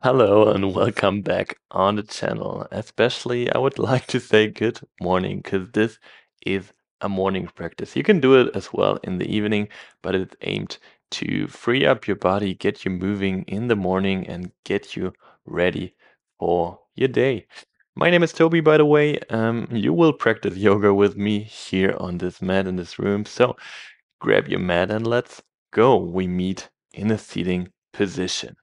Hello and welcome back on the channel. Especially, I would like to say good morning because this is a morning practice. You can do it as well in the evening, but it's aimed to free up your body, get you moving in the morning, and get you ready for your day. My name is Toby, by the way. You will practice yoga with me here on this mat in this room. So grab your mat and let's go. We meet in a seating position.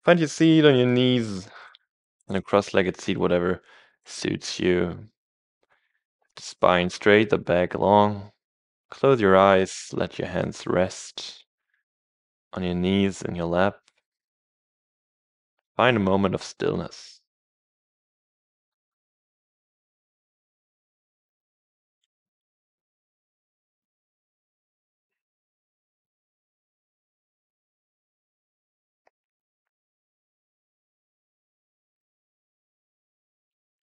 Find your seat on your knees in a cross-legged seat, whatever suits you. The spine straight, the back long. Close your eyes, let your hands rest on your knees in your lap. Find a moment of stillness.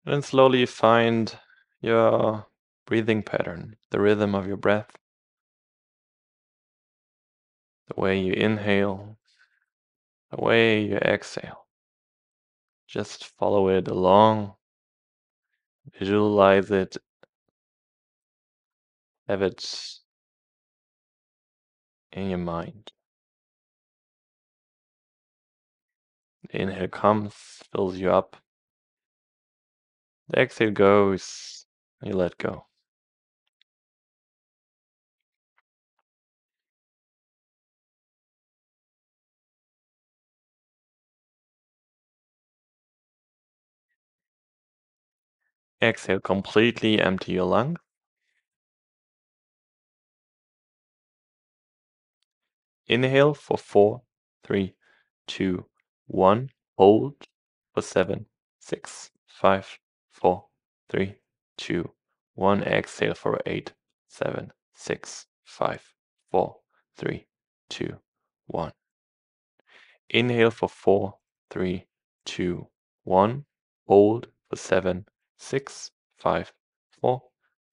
And then slowly find your breathing pattern, the rhythm of your breath, the way you inhale, the way you exhale. Just follow it along, visualize it, have it in your mind. The inhale comes, fills you up. The exhale goes, you let go. Exhale, completely empty your lungs. Inhale for 4, 3, 2, 1. Hold for 7, 6, 5, 4, 3, 2, 1. Exhale for 8, 7, 6, 5, 4, 3, 2, 1. Inhale for 4, 3, 2, 1. Hold for 7, 6, 5, 4,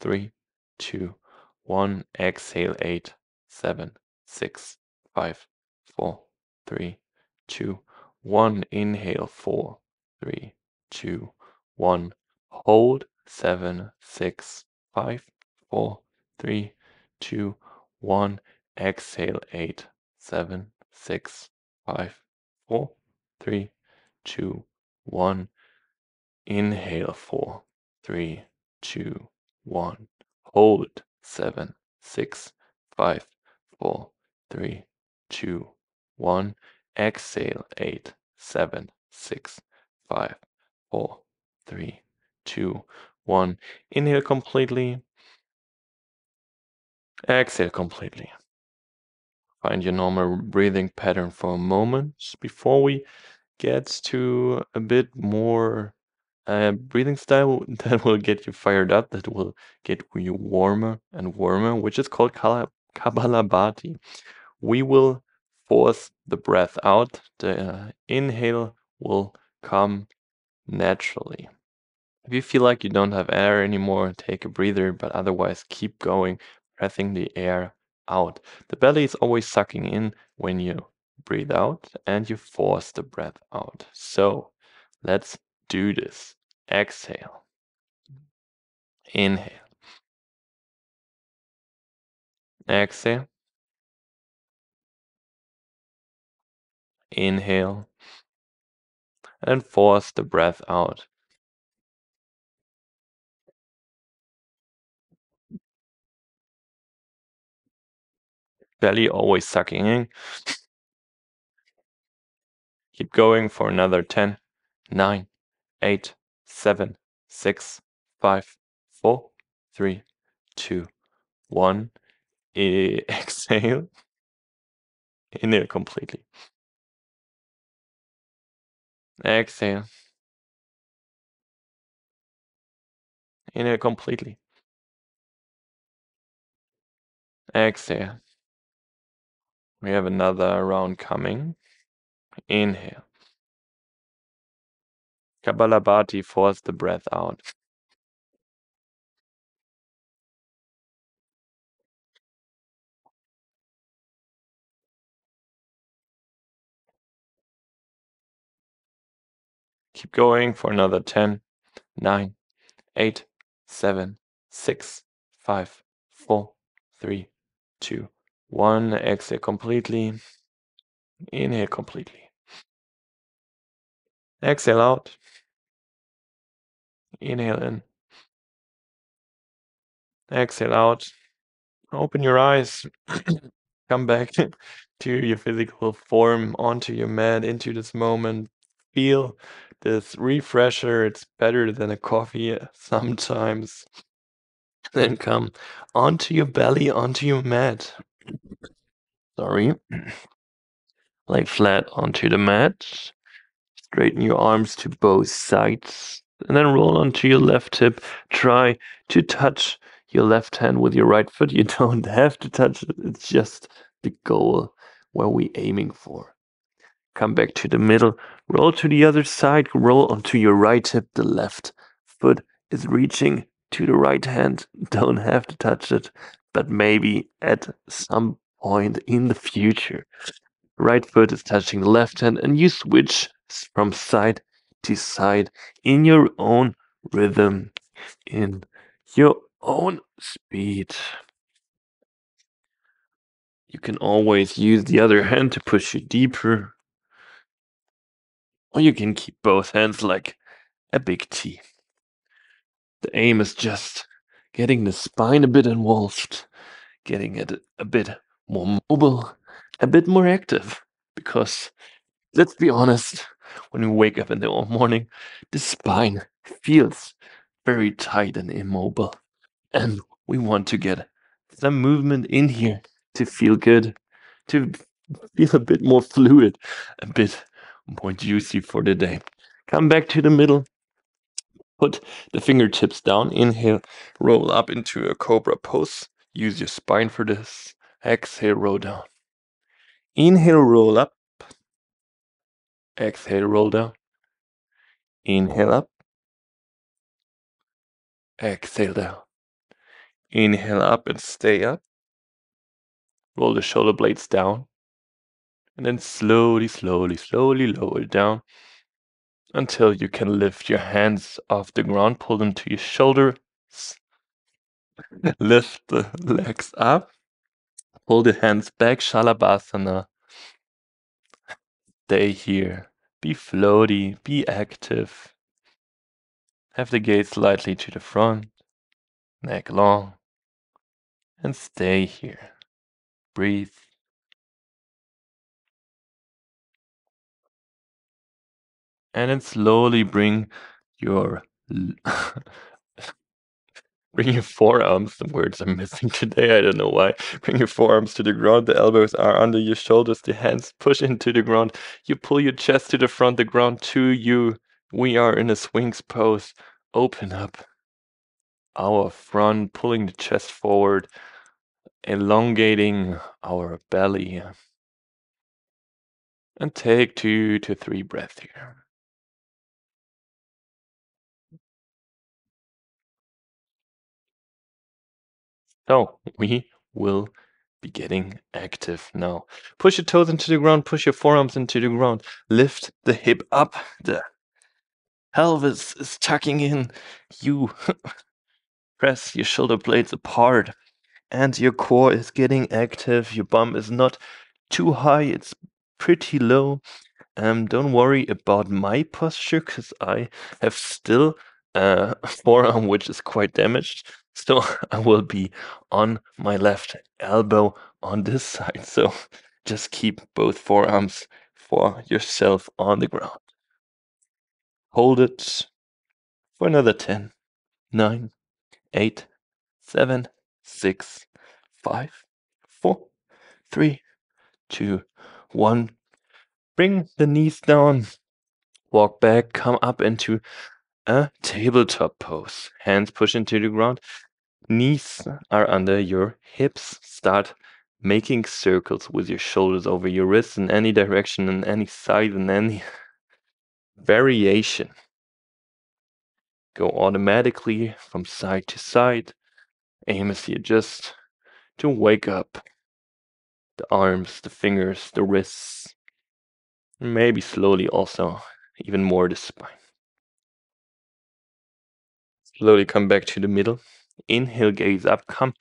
3, 2, 1. Exhale 8, 7, 6, 5, 4, 3, 2, 1. Inhale 4, 3, 2, 1. Hold 7, 6, 5, 4, 3, 2, 1. Exhale 8, 7, 6, 5, 4, 3, 2, 1. Inhale 4, 3, 2, 1. Hold 7, 6, 5, 4, 3, 2, 1. Exhale 8, 7, 6, 5, 4, 3, 2, 1. Inhale completely. Exhale completely. Find your normal breathing pattern for a moment before we get to a bit more breathing style that will get you fired up, that will get you warmer and warmer, which is called Kapalabhati. We will force the breath out. The inhale will come naturally. If you feel like you don't have air anymore, take a breather, but otherwise keep going, breathing the air out. The belly is always sucking in when you breathe out and you force the breath out. So let's do this. Exhale, inhale, exhale, inhale, and force the breath out. Belly always sucking in. Keep going for another 10, 9, 8, 7, 6, 5, 4, 3, 2, 1. Exhale. Inhale completely. Exhale. Inhale completely. Exhale. We have another round coming. Inhale. Kapalabhati, force the breath out. Keep going for another 10, 9, 8, 7, 6, 5, 4, 3, 2, 1. Exhale completely. Inhale completely. Exhale out. Inhale in. Exhale out. Open your eyes. Come back to your physical form, onto your mat, into this moment. Feel this refresher. It's better than a coffee sometimes. Then come onto your belly, onto your mat. Sorry. Lay flat onto the mat. Straighten your arms to both sides. And then roll onto your left hip. Try to touch your left hand with your right foot. You don't have to touch it. It's just the goal where we're aiming for. Come back to the middle. Roll to the other side. Roll onto your right hip. The left foot is reaching to the right hand. Don't have to touch it, but maybe at some point in the future. Right foot is touching the left hand, and you switch from side to side in your own rhythm, in your own speed. You can always use the other hand to push you deeper, or you can keep both hands like a big T. The aim is just getting the spine a bit involved, getting it a bit more mobile, a bit more active, because let's be honest, when we wake up in the morning, the spine feels very tight and immobile. And we want to get some movement in here to feel good, to feel a bit more fluid, a bit more juicy for the day. Come back to the middle. Put the fingertips down. Inhale, roll up into a cobra pose. Use your spine for this. Exhale, roll down. Inhale, roll up. Exhale, roll down. Inhale up. Exhale down. Inhale up and stay up. Roll the shoulder blades down. And then slowly, slowly, slowly lower it down until you can lift your hands off the ground, pull them to your shoulders, lift the legs up, pull the hands back, Shalabhasana. Stay here. Be floaty, be active. Have the gaze slightly to the front, neck long, and stay here. Breathe. And then slowly bring your bring your forearms, the words I'm missing today, I don't know why. Bring your forearms to the ground, the elbows are under your shoulders, the hands push into the ground. You pull your chest to the front, the ground to you. We are in a swings pose. Open up our front, pulling the chest forward, elongating our belly. And take 2 to 3 breaths here. So we will be getting active now. Push your toes into the ground, push your forearms into the ground, lift the hip up, the pelvis is tucking in, you press your shoulder blades apart, and your core is getting active, your bum is not too high, it's pretty low. Don't worry about my posture, because I have still a forearm which is quite damaged. So I will be on my left elbow on this side. So just keep both forearms for yourself on the ground. Hold it for another 10, 9, 8, 7, 6, 5, 4, 3, 2, 1. Bring the knees down. Walk back, come up into a tabletop pose. Hands push into the ground. Knees are under your hips. Start making circles with your shoulders over your wrists in any direction, in any side, in any variation. Go automatically from side to side. Aim is here just to wake up the arms, the fingers, the wrists. Maybe slowly also even more the spine. Slowly come back to the middle. Inhale, gaze up, come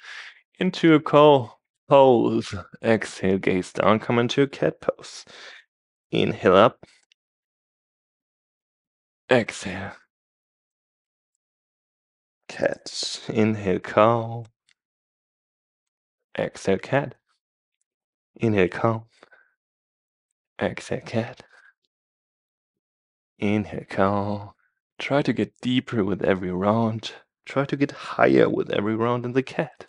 into a cow pose. Exhale, gaze down, come into a cat pose. Inhale up. Exhale. Cat. Inhale, cow. Exhale, cat. Inhale, cow. Exhale, cat. Inhale, cow. Try to get deeper with every round. Try to get higher with every round in the cat.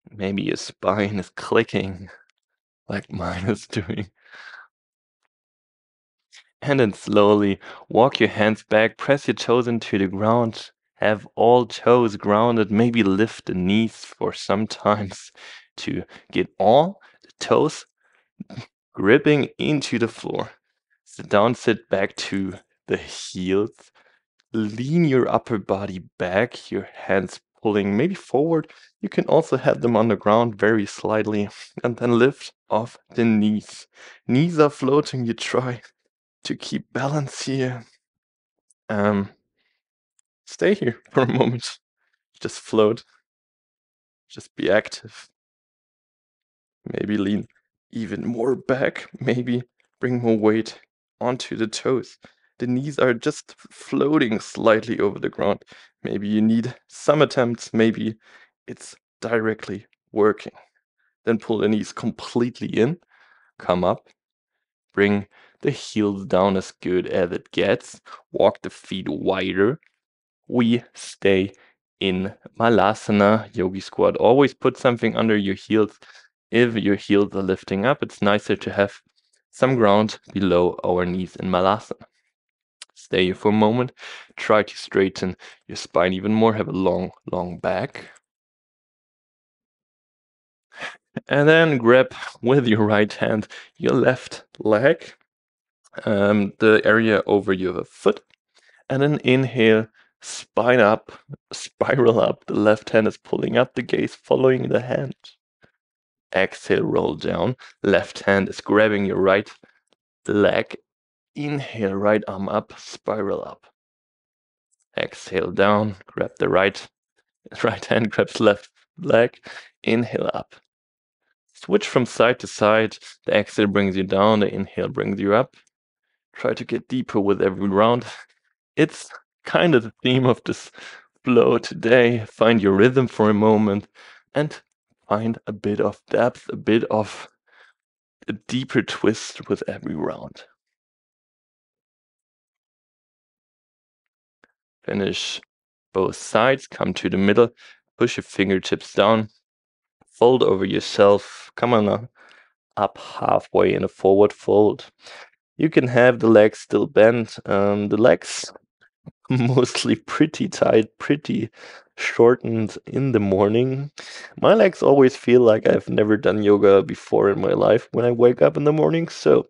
Maybe your spine is clicking like mine is doing. And then slowly walk your hands back, press your toes into the ground, have all toes grounded, maybe lift the knees for sometimes to get all the toes gripping into the floor. Sit down, sit back to the heels. Lean your upper body back, your hands pulling maybe forward. You can also have them on the ground very slightly, and then lift off the knees. Knees are floating, you try to keep balance here. Stay here for a moment. Just float. Just be active. Maybe lean even more back. Maybe bring more weight onto the toes. The knees are just floating slightly over the ground. Maybe you need some attempts. Maybe it's directly working. Then pull the knees completely in. Come up. Bring the heels down as good as it gets. Walk the feet wider. We stay in Malasana, Yogi Squat. Always put something under your heels. If your heels are lifting up, it's nicer to have some ground below our knees in Malasana. Stay here for a moment. Try to straighten your spine even more. Have a long, long back. And then grab with your right hand your left leg, the area over your foot. And then inhale, spine up, spiral up. The left hand is pulling up, the gaze following the hand. Exhale, roll down. Left hand is grabbing your right leg. Inhale, right arm up, spiral up. Exhale down, grab the right hand grabs left leg. Inhale up. Switch from side to side. The exhale brings you down, the inhale brings you up. Try to get deeper with every round. It's kind of the theme of this flow today. Find your rhythm for a moment and find a bit of depth, a bit of a deeper twist with every round. Finish both sides, come to the middle, push your fingertips down, fold over yourself, come on up halfway in a forward fold. You can have the legs still bent. The legs mostly pretty tight, pretty shortened in the morning. My legs always feel like I've never done yoga before in my life when I wake up in the morning. So,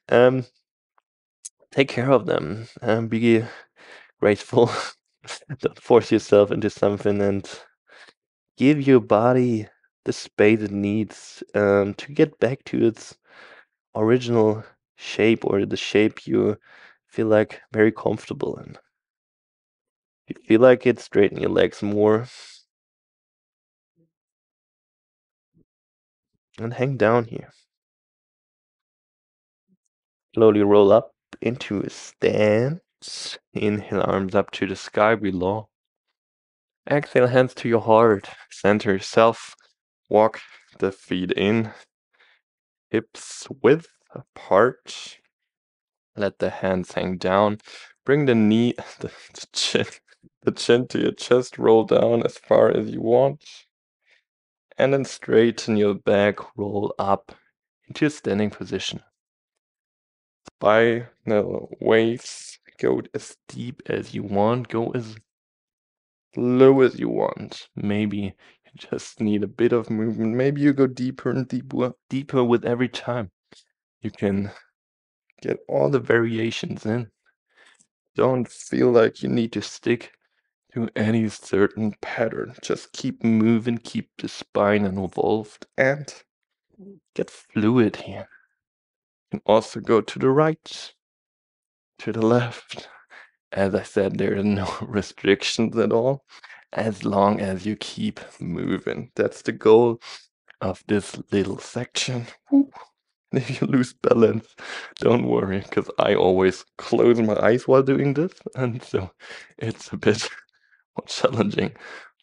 um, take care of them and be grateful. Don't force yourself into something and give your body the space it needs to get back to its original shape or the shape you feel like very comfortable in. If you feel like it, straighten your legs more and hang down here. Slowly roll up into a stance. Inhale, arms up to the sky below. Exhale, hands to your heart. Center yourself. Walk the feet in. Hips width apart. Let the hands hang down. Bring the knee, the chin to your chest. Roll down as far as you want. And then straighten your back. Roll up into a standing position. Spinal waves. Go as deep as you want. Go as low as you want. Maybe you just need a bit of movement. Maybe you go deeper and deeper with every time. You can get all the variations in. Don't feel like you need to stick to any certain pattern. Just keep moving, keep the spine involved, and get fluid here. You can also go to the right, to the left, As I said, there are no restrictions at all, as long as you keep moving. That's the goal of this little section. Woo. If you lose balance, don't worry, because I always close my eyes while doing this, and so it's a bit more challenging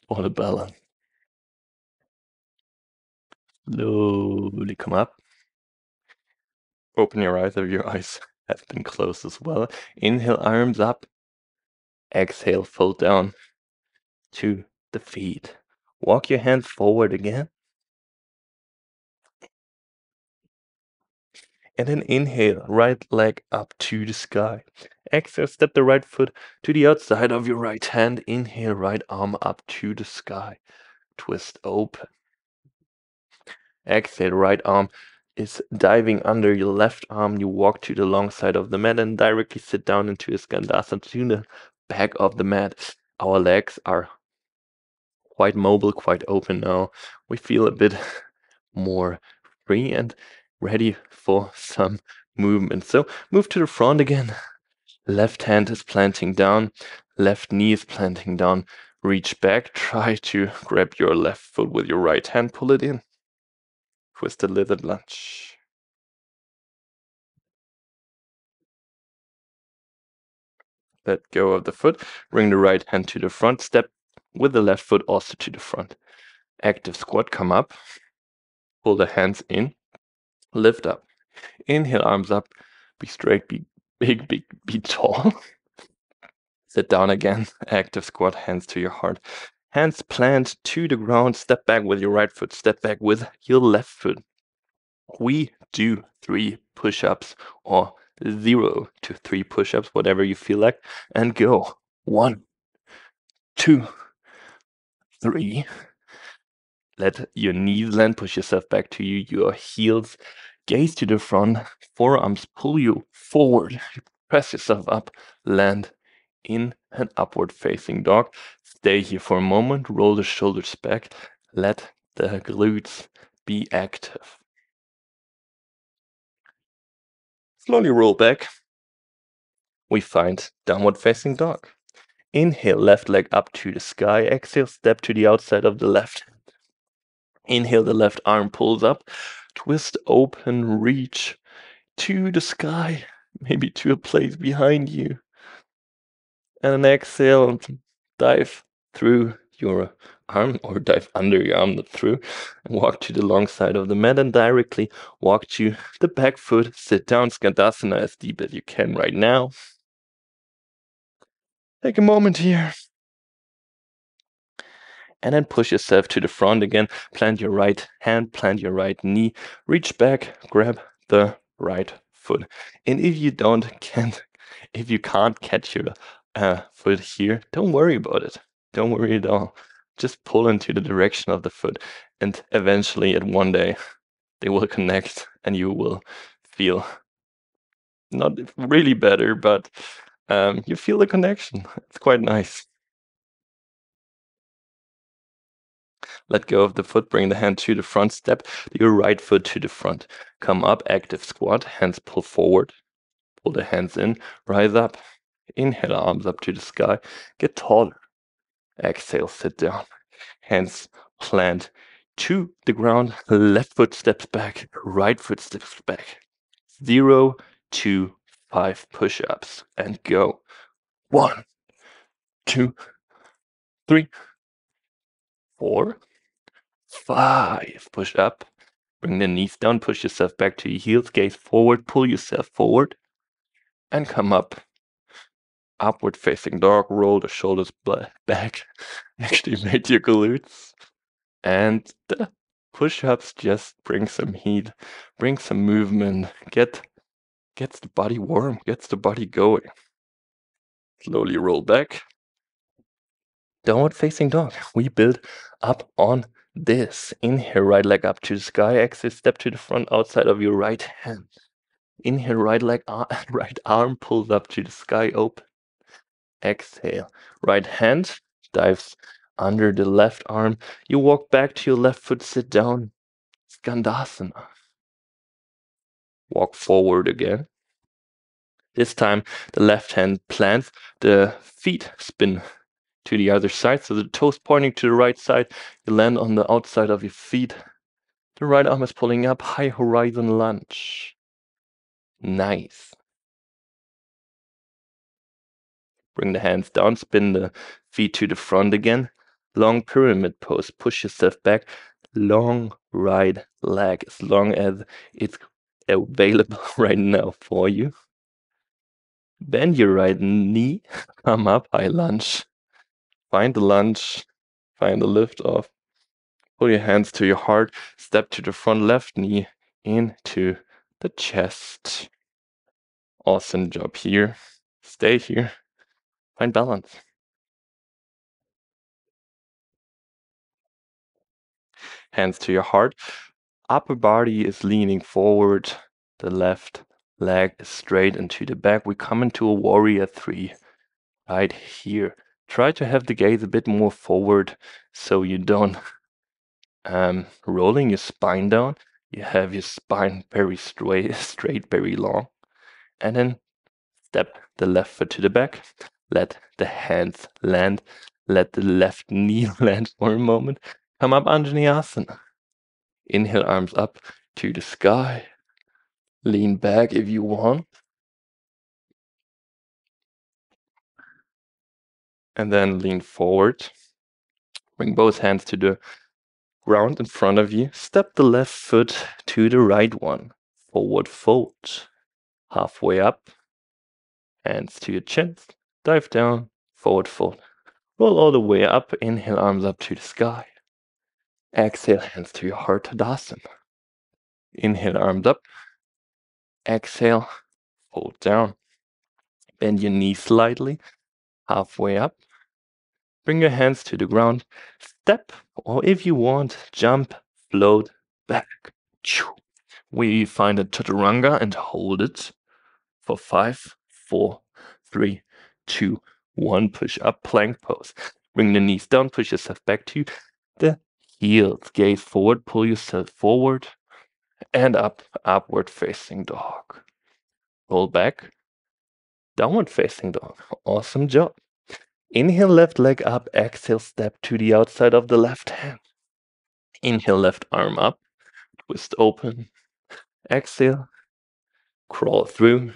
for the balance. Slowly come up. Open your eyes if your eyes have been closed as well. Inhale, arms up. Exhale, fold down to the feet. Walk your hands forward again. And then inhale, right leg up to the sky. Exhale, step the right foot to the outside of your right hand. Inhale, right arm up to the sky. Twist open. Exhale, right arm is diving under your left arm. You walk to the long side of the mat and directly sit down into a skandasana to the back of the mat. Our legs are quite mobile, quite open now. We feel a bit more free and ready for some movement. So move to the front again. Left hand is planting down, left knee is planting down. Reach back, try to grab your left foot with your right hand, pull it in. Twisted lizard lunge. Let go of the foot, bring the right hand to the front, step with the left foot also to the front. Active squat, come up, pull the hands in, lift up. Inhale, arms up, be straight, be big, be tall. Sit down again, active squat, hands to your heart. Hands plant to the ground, step back with your right foot, step back with your left foot. We do 3 push-ups or 0 to 3 push-ups, whatever you feel like, and go. 1, 2, 3. Let your knees land, push yourself back to your heels, gaze to the front, forearms pull you forward, press yourself up, land in an upward facing dog. Stay here for a moment, roll the shoulders back, let the glutes be active. Slowly roll back. We find downward facing dog. Inhale, left leg up to the sky. Exhale, step to the outside of the left hand. Inhale, the left arm pulls up. Twist open, reach to the sky, maybe to a place behind you. And then exhale, dive through your arm or dive under your arm, not through, and walk to the long side of the mat and directly walk to the back foot, sit down, Skandasana as deep as you can right now. Take a moment here. And then push yourself to the front again. Plant your right hand, plant your right knee, reach back, grab the right foot. And if you can't catch your foot here, don't worry about it. Don't worry at all. Just pull into the direction of the foot, and eventually, at one day, they will connect, and you will feel not really better, but you feel the connection. It's quite nice. Let go of the foot, bring the hand to the front, step your right foot to the front. Come up, active squat, hands pull forward, pull the hands in, rise up. Inhale, arms up to the sky, get taller. Exhale, sit down. Hands plant to the ground, left foot steps back, right foot steps back. 0 to 5 push-ups and go. 1, 2, 3, 4, 5. Push up. Bring the knees down, push yourself back to your heels, gaze forward, pull yourself forward, and come up. Upward facing dog, roll the shoulders back, activate your glutes. And the push-ups just bring some heat, bring some movement, gets the body warm, gets the body going. Slowly roll back. Downward facing dog. We build up on this. Inhale, right leg up to the sky. Exhale, step to the front outside of your right hand. Inhale, right leg, right arm pulls up to the sky, open. Exhale, right hand dives under the left arm. You walk back to your left foot, sit down. Skandasana. Walk forward again. This time, the left hand plants, the feet spin to the other side, so the toes pointing to the right side. You land on the outside of your feet. The right arm is pulling up, high horizon lunge. Nice. Bring the hands down, spin the feet to the front again. Long pyramid pose, push yourself back. Long right leg, as long as it's available right now for you. Bend your right knee, come up, high lunge. Find the lunge, find the lift off. Pull your hands to your heart, step to the front left knee into the chest. Awesome job here. Stay here. Find balance. Hands to your heart. Upper body is leaning forward. The left leg is straight into the back. We come into a warrior 3 right here. Try to have the gaze a bit more forward so you don't rolling your spine down. You have your spine very straight, very long. And then step the left foot to the back. Let the hands land. Let the left knee land for a moment. Come up, Anjaneyasana. Inhale, arms up to the sky. Lean back if you want. And then lean forward. Bring both hands to the ground in front of you. Step the left foot to the right one. Forward fold. Halfway up. Hands to your chest. Dive down. Forward fold. Roll all the way up. Inhale, arms up to the sky. Exhale, hands to your heart, Tadasana. Inhale, arms up. Exhale, fold down. Bend your knees slightly. Halfway up. Bring your hands to the ground. Step, or if you want, jump, float, back. We find a chaturanga and hold it for 5, 4, 3, 2, 1. Push up, plank pose. Bring the knees down, push yourself back to the heels. Gaze forward, pull yourself forward and up, upward facing dog. Roll back, downward facing dog. Awesome job. Inhale, left leg up. Exhale, step to the outside of the left hand. Inhale, left arm up. Twist open. Exhale, crawl through.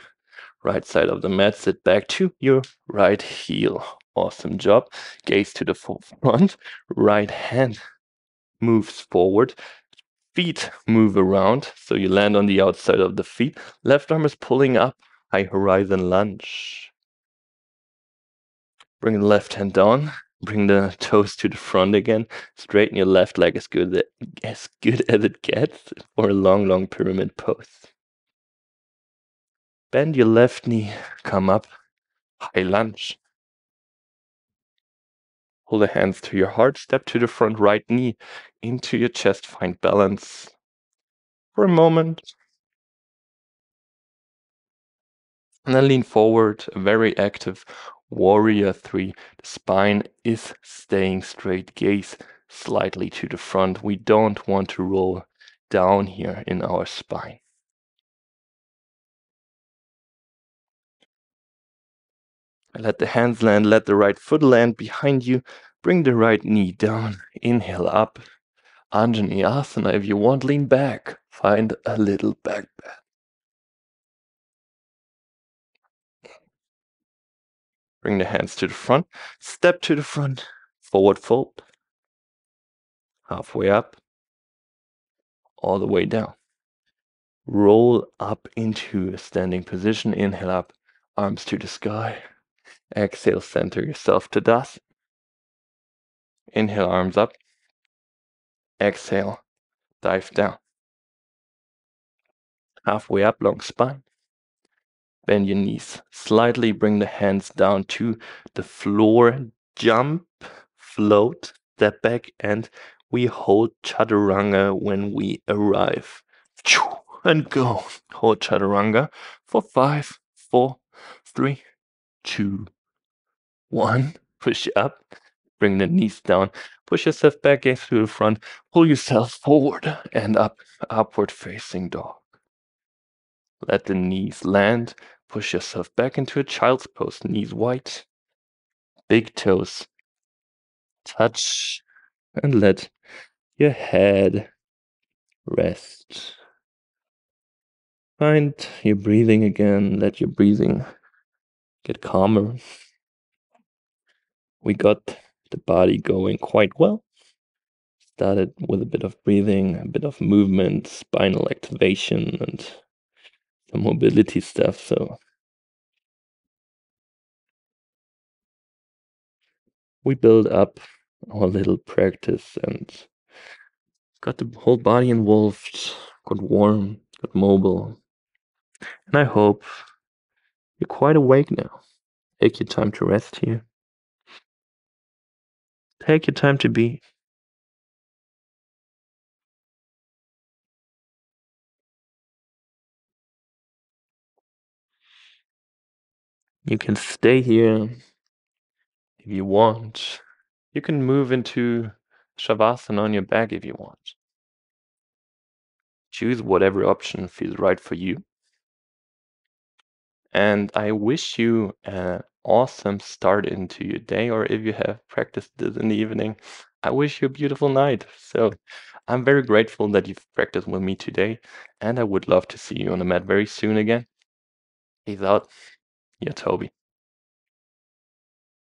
Right side of the mat, sit back to your right heel. Awesome job. Gaze to the front. Right hand moves forward. Feet move around, so you land on the outside of the feet. Left arm is pulling up. High horizon lunge. Bring the left hand down. Bring the toes to the front again. Straighten your left leg as good as it gets for a long pyramid pose. Bend your left knee. Come up. High lunge. Pull the hands to your heart. Step to the front right knee into your chest. Find balance for a moment. And then lean forward. A very active warrior 3. The spine is staying straight. Gaze slightly to the front. We don't want to roll down here in our spine. Let the hands land, let the right foot land behind you. Bring the right knee down. Inhale up. Anjaneyasana. If you want, lean back. Find a little back bend. Bring the hands to the front. Step to the front. Forward fold. Halfway up. All the way down. Roll up into a standing position. Inhale up. Arms to the sky. Exhale, center yourself to dust. Inhale, arms up. Exhale, dive down. Halfway up, long spine. Bend your knees slightly. Bring the hands down to the floor. Jump, float, step back, and we hold chaturanga when we arrive. And go. Hold chaturanga for 5, 4, 3, 2, 1. Push up. Bring the knees down. Push yourself back, gaze to the front. Pull yourself forward and up. Upward facing dog. Let the knees land. Push yourself back into a child's pose, knees wide, big toes touch, and let your head rest. Find your breathing again, let your breathing get calmer. We got the body going quite well. Started with a bit of breathing, a bit of movement, spinal activation, and some mobility stuff. So we build up our little practice and got the whole body involved, got warm, got mobile. And I hope you're quite awake now. Take your time to rest here. Take your time to be. You can stay here if you want. You can move into Shavasana on your back if you want. Choose whatever option feels right for you. And I wish you an awesome start into your day, or if you have practiced this in the evening, I wish you a beautiful night. So I'm very grateful that you've practiced with me today, and I would love to see you on the mat very soon again. Peace out, your Toby.